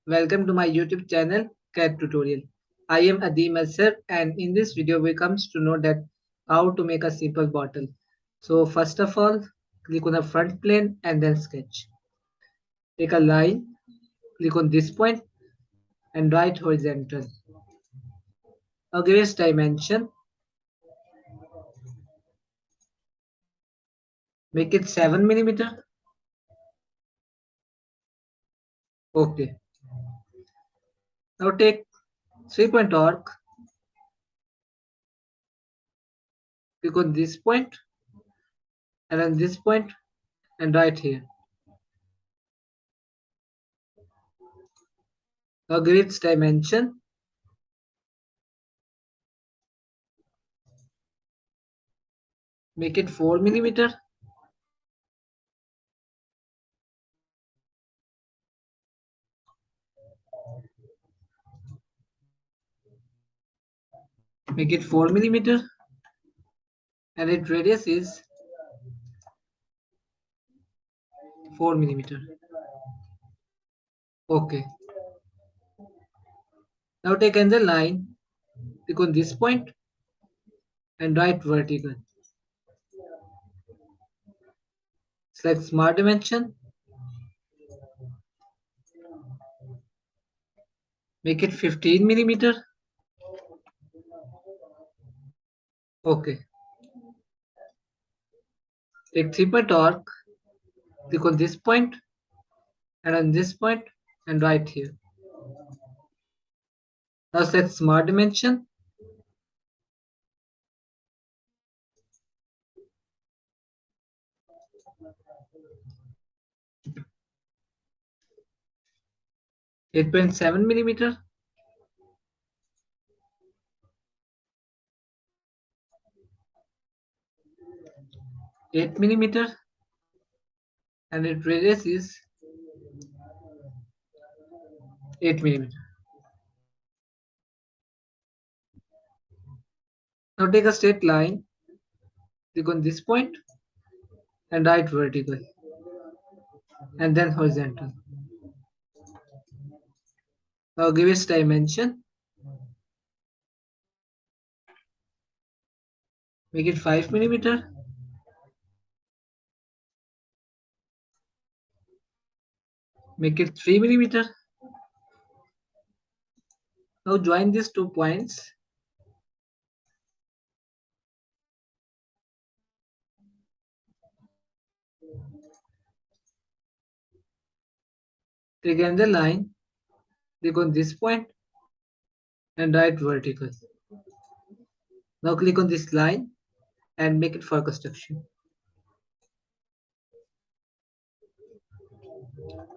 Welcome to my YouTube channel CAD Tutorial. I am Adim Asir and in this video we comes to know that how to make a simple bottle. So first of all, click on the front plane and then sketch. Take a line, click on this point and write horizontal. Now give its dimension, make it 7 millimeter. Okay. Now take 3-point arc, click on this point and on this point and write here. Now give its dimension, make it 4 millimeter. Make it 4 millimeter and its radius is 4 millimeter. Okay. Now take another line, click on this point and write vertical. Select smart dimension, make it 15 millimeter. Okay. Take 3-point arc, click on this point and on this point and write here. Now select smart dimension, 8.7 millimeter. Eight millimeter and its radius is 8 millimeter. Now take a straight line, click on this point and write vertical and then horizontal. Now give its dimension, make it 5 millimeter. Make it 3 millimeter. Now join these 2 points. Take another line, click on this point and write vertical. Now click on this line and make it for construction.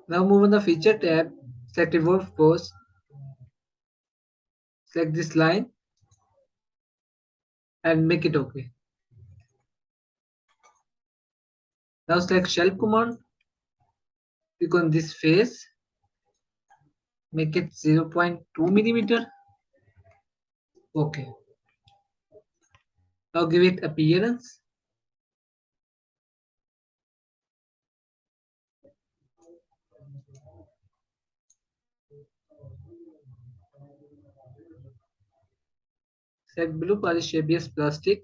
Now move on the feature tab, select revolve pose, select this line and make it OK. Now select shelf command, click on this face, make it 0.2 millimeter. OK. Now give it appearance. Select blue polish ABS plastic.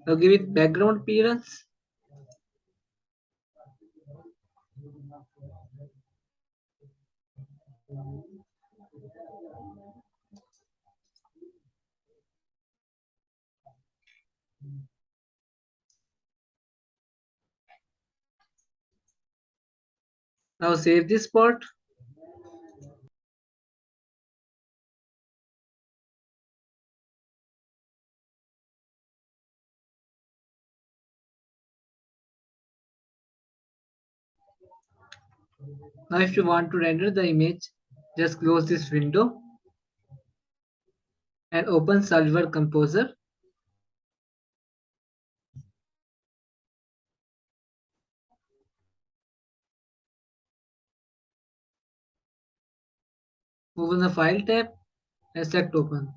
Now give it background appearance. Now save this part. Now if you want to render the image, just close this window and open Solidworks Composer. Move on the File tab and select Open.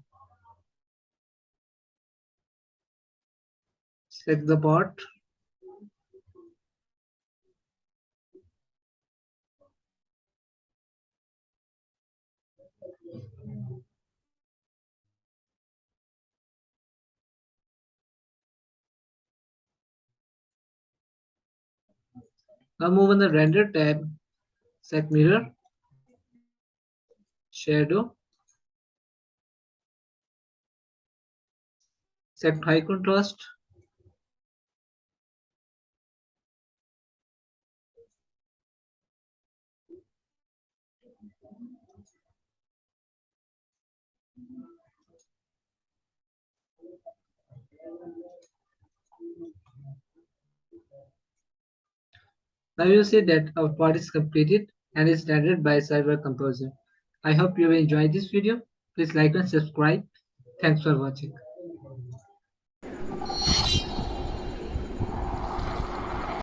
Select the part. Now move on the render tab, set mirror, shadow, set high contrast. Now you see that our part is completed and is rendered by Server Composer. I hope you will enjoy this video. Please like and subscribe. Thanks for watching.